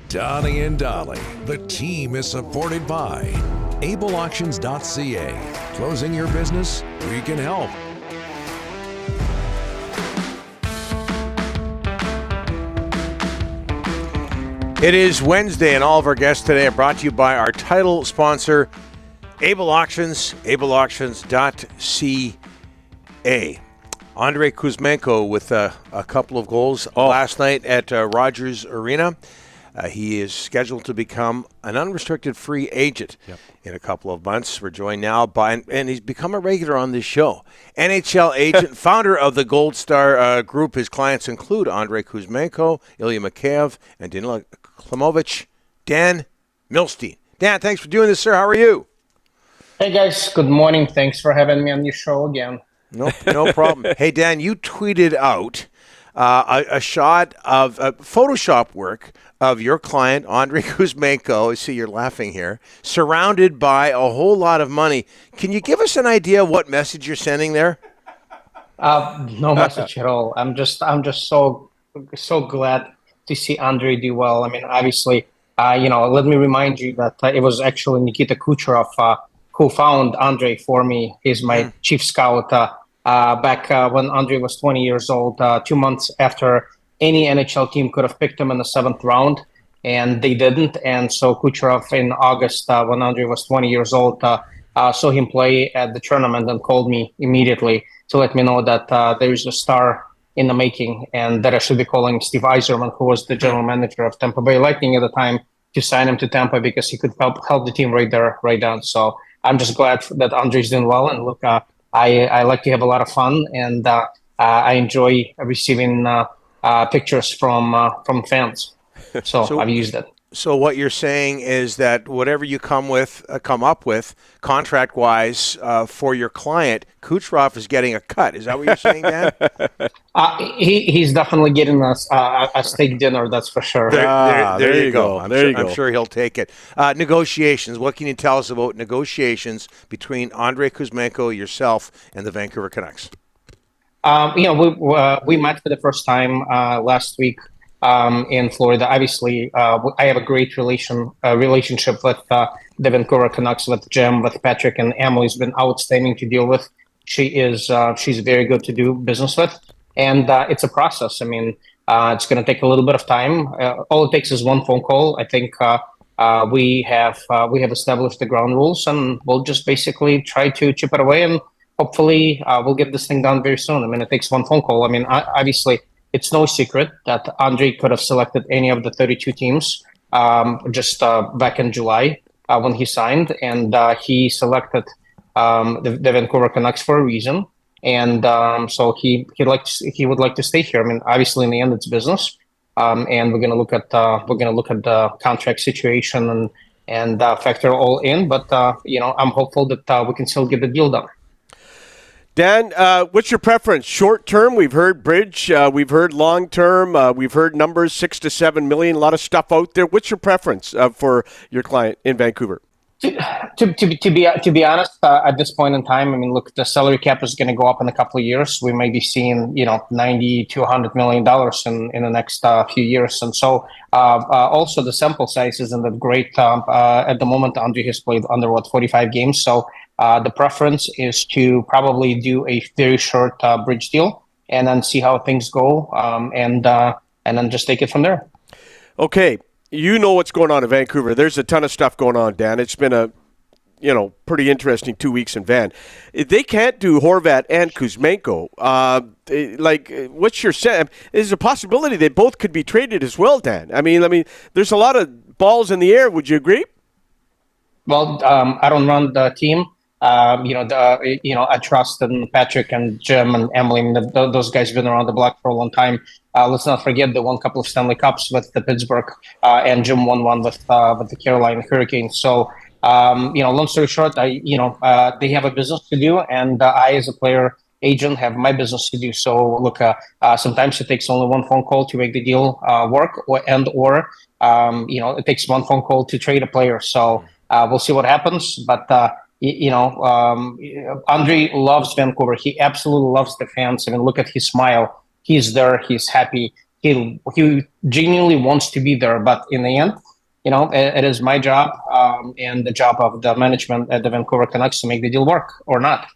Donnie and Dolly. The team is supported by ableauctions.ca. Closing your business? We can help. It is Wednesday, and all of our guests today are brought to you by our title sponsor, Able Auctions, ableauctions.ca. Andrei Kuzmenko with a couple of goals last night at Rogers Arena. He is scheduled to become an unrestricted free agent in a couple of months. We're joined now by, and he's become a regular on this show, NHL Agent, founder of the Gold Star Group. His clients include Andrei Kuzmenko, Ilya Mikheyev, and Danila Klimovich. Dan Milstein. Dan, thanks for doing this, sir. How are you? Hey, guys. Good morning. Thanks for having me on your show again. No problem. Hey, Dan, you tweeted out a shot of Photoshop work of your client, Andrei Kuzmenko. I see you're laughing here, surrounded by a whole lot of money. Can you give us an idea of what message you're sending there? No message at all. I'm just so glad to see Andrei do well. I mean, obviously, let me remind you that it was actually Nikita Kucherov who found Andrei for me. He's my chief scout back when Andrei was 20 years old, 2 months after any NHL team could have picked him in the 7th round, and they didn't. And so Kucherov in August, when Andrei was 20 years old, saw him play at the tournament and called me immediately to let me know that there is a star in the making and that I should be calling Steve Yzerman, who was the general manager of Tampa Bay Lightning at the time, to sign him to Tampa because he could help the team right there, right down. So I'm just glad that Andrei's doing well. And look, I like to have a lot of fun, and I enjoy receiving pictures from fans. So I've used it. So what you're saying is that whatever you come up with contract-wise for your client, Kucherov is getting a cut. Is that what you're saying, Dan? He's definitely getting us a steak dinner, that's for sure. There you go. I'm sure he'll take it. Negotiations. What can you tell us about negotiations between Andrei Kuzmenko, yourself, and the Vancouver Canucks? We met for the first time last week in Florida. Obviously, I have a great relationship with the Vancouver Canucks, with Jim, with Patrick, and Emily's been outstanding to deal with. She's very good to do business with, and it's a process. I mean, it's going to take a little bit of time. All it takes is one phone call. I think we have established the ground rules, and we'll just basically try to chip it away, and hopefully we'll get this thing done very soon. I mean, it takes one phone call. I mean, obviously, it's no secret that Andrei could have selected any of the 32 teams just back in July when he signed, and he selected the Vancouver Canucks for a reason. And so he would like to stay here. I mean, obviously, in the end, it's business, and we're going to look at the contract situation and factor all in. But I'm hopeful that we can still get the deal done. Dan, what's your preference? Short term, we've heard bridge, we've heard long term, we've heard numbers 6 to 7 million, a lot of stuff out there. What's your preference for your client in Vancouver? To be honest, at this point in time, I mean, look, the salary cap is going to go up in a couple of years. We may be seeing, $90 to $100 million in the next few years, and so also the sample size isn't that great at the moment. Andrei has played under 45 games, so the preference is to probably do a very short bridge deal and then see how things go, and then just take it from there. Okay. You know what's going on in Vancouver. There's a ton of stuff going on, Dan. It's been a, pretty interesting 2 weeks in Van. They can't do Horvat and Kuzmenko. What's your sense? Is there a possibility they both could be traded as well, Dan? I mean, there's a lot of balls in the air. Would you agree? Well, I don't run the team. I trust in Patrick and Jim and Emily. I mean, those guys have been around the block for a long time. Let's not forget they won a couple of Stanley Cups with the Pittsburgh, and Jim won one with the Carolina Hurricanes. So, long story short, they have a business to do, and I, as a player agent, have my business to do. So, look, sometimes it takes only one phone call to make the deal work, or it takes one phone call to trade a player. So, we'll see what happens, but. Andrei loves Vancouver. He absolutely loves the fans. I mean, look at his smile. He's there. He's happy. he genuinely wants to be there. But in the end, it is my job and the job of the management at the Vancouver Canucks to make the deal work or not.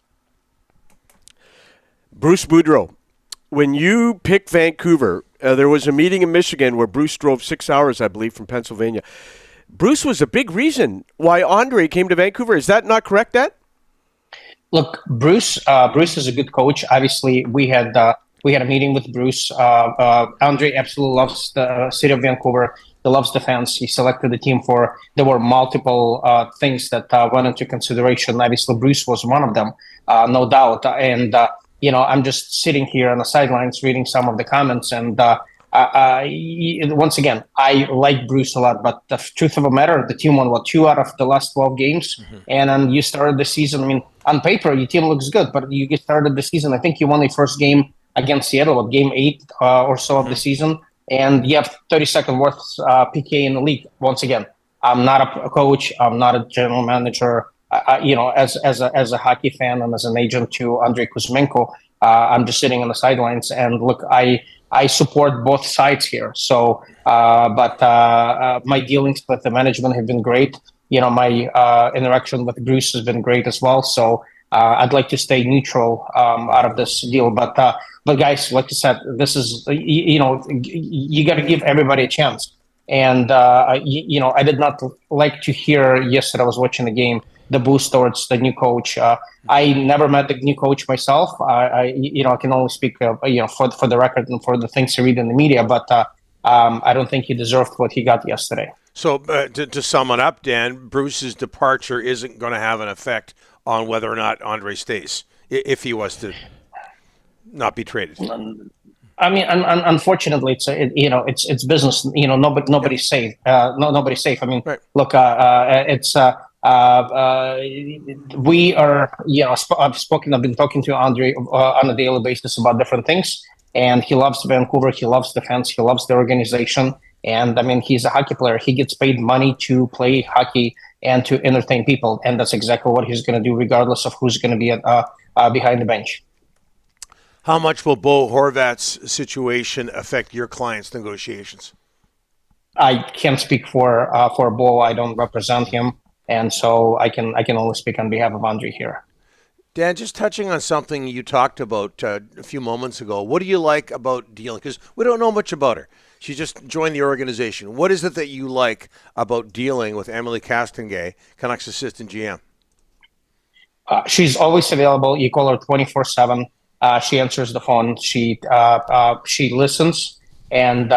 Bruce Boudreau, when you picked Vancouver, there was a meeting in Michigan where Bruce drove 6 hours, I believe, from Pennsylvania. Bruce was a big reason why Andrei came to Vancouver. Is that not correct, Dad? Look, Bruce is a good coach. Obviously, we had a meeting with Bruce. Andrei absolutely loves the city of Vancouver. He loves the fans. He selected the team there were multiple things that went into consideration. Obviously, Bruce was one of them, no doubt. And, I'm just sitting here on the sidelines reading some of the comments. And once again, I like Bruce a lot. But the truth of the matter, the team won, 2 out of the last 12 games. Mm-hmm. And then you started the season. I mean, on paper, your team looks good. But you started the season, I think you won the first game against Seattle, game 8 or so of the season. And you have 32nd worst PK in the league. Once again, I'm not a coach. I'm not a general manager. As a hockey fan and as an agent to Andrei Kuzmenko, I'm just sitting on the sidelines. And look, I support both sides here. So, but my dealings with the management have been great. My interaction with Bruce has been great as well. So I'd like to stay neutral out of this deal. But guys, like I said, this is, you got to give everybody a chance. And, I did not like to hear yesterday, I was watching the game, the boost towards the new coach. I never met the new coach myself. I can only speak, for the record and for the things I read in the media, but I don't think he deserved what he got yesterday. So to sum it up, Dan, Bruce's departure isn't going to have an effect on whether or not Andrei stays, if he was to not be traded. I mean, unfortunately, it's business. Nobody's safe. Nobody's safe. I mean, right. Look, it's we are. I've been talking to Andrei on a daily basis about different things, and he loves Vancouver. He loves the fans. He loves the organization. And I mean, he's a hockey player. He gets paid money to play hockey and to entertain people, and that's exactly what he's going to do, regardless of who's going to be behind the bench. How much will Bo Horvat's situation affect your clients' negotiations? I can't speak for Bo. I don't represent him, and so I can only speak on behalf of Andrei here. Dan, just touching on something you talked about a few moments ago. What do you like about dealing? Because we don't know much about her. She just joined the organization. What is it that you like about dealing with Emily Castonguay, Canucks assistant GM? She's always available. You call her 24/7. She answers the phone. She listens, and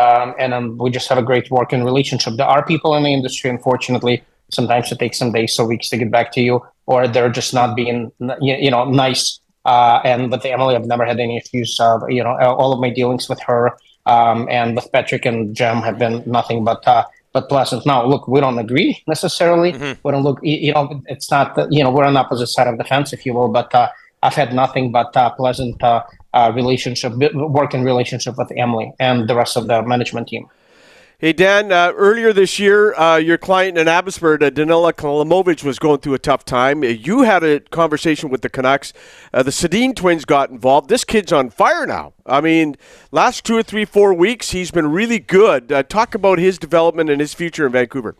we just have a great working relationship. There are people in the industry, unfortunately, sometimes it takes some days or weeks to get back to you, or they're just not being, nice. And with Emily, I've never had any issues. All of my dealings with her and with Patrick and Jem have been nothing but pleasant. Now, look, we don't agree necessarily. Mm-hmm. We don't look, it's not, we're on the opposite side of the fence, if you will, but I've had nothing but pleasant working relationship with Emily and the rest of the management team. Hey, Dan, earlier this year, your client in Abbotsford, Danila Kalimovich, was going through a tough time. You had a conversation with the Canucks. The Sedin twins got involved. This kid's on fire now. I mean, last 2 or 3, 4 weeks, he's been really good. Talk about his development and his future in Vancouver.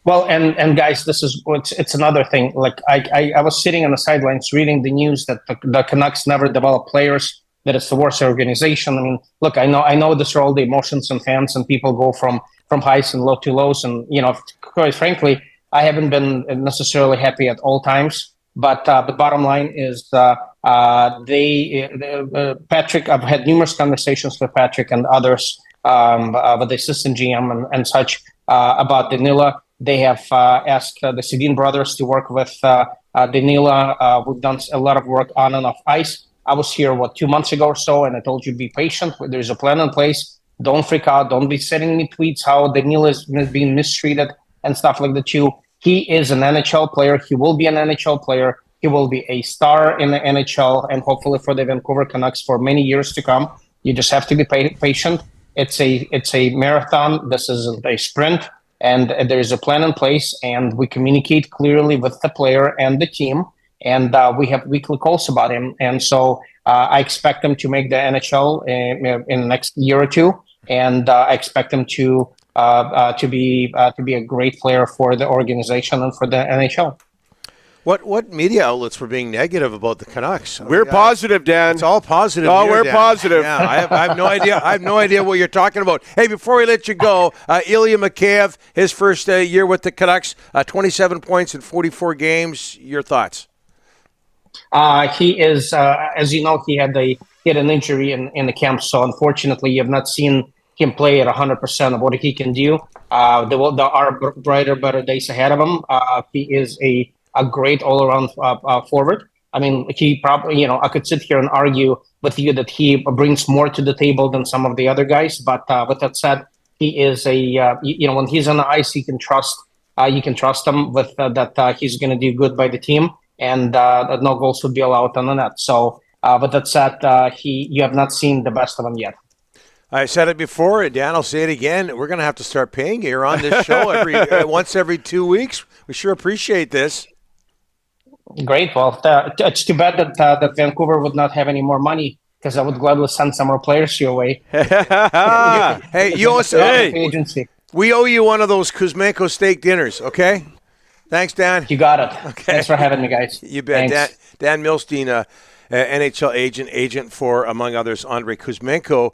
Well, and guys, it's another thing. Like I was sitting on the sidelines reading the news that the Canucks never develop players, that it's the worst organization. I mean, look, I know this are all the emotions and fans, and people go from highs and to lows. And, quite frankly, I haven't been necessarily happy at all times. But the bottom line is Patrick, I've had numerous conversations with Patrick and others, with the assistant GM and such, about Danila. They have asked the Sedin brothers to work with Danila. We've done a lot of work on and off ice. I was here, 2 months ago or so, and I told you, be patient. There's a plan in place. Don't freak out. Don't be sending me tweets how Danila is being mistreated and stuff like that too. He is an NHL player. He will be an NHL player. He will be a star in the NHL and hopefully for the Vancouver Canucks for many years to come. You just have to be patient. It's a marathon. This isn't a sprint. And there is a plan in place, and we communicate clearly with the player and the team. And we have weekly calls about him. And so I expect him to make the NHL in the next year or two. and I expect him to be a great player for the organization and for the NHL. What media outlets were being negative about the Canucks? We're positive, Dan. It's all positive. Oh, here, we're Dan. positive. Yeah, I have no idea. I have no idea what you're talking about. Hey, before we let you go, Ilya Mikheyev, his first year with the Canucks, 27 points in 44 games. Your thoughts? He is, as you know, he had an injury in the camp, so unfortunately, you have not seen him play at 100% of what he can do. There are brighter, better days ahead of him. He is a great all-around forward. I mean, he probably, I could sit here and argue with you that he brings more to the table than some of the other guys. But with that said, he is when he's on the ice, you can trust him with that he's going to do good by the team, and that no goals would be allowed on the net. So, with that said, you have not seen the best of him yet. I said it before, Dan. I'll say it again. We're going to have to start paying you. You're on this show once every 2 weeks. We sure appreciate this. Great. Well, it's too bad that Vancouver would not have any more money, because I would gladly send some more players your way. Hey, you also agency. We owe you one of those Kuzmenko steak dinners, okay? Thanks, Dan. You got it. Okay. Thanks for having me, guys. You bet. Dan Milstein, NHL agent for, among others, Andrei Kuzmenko.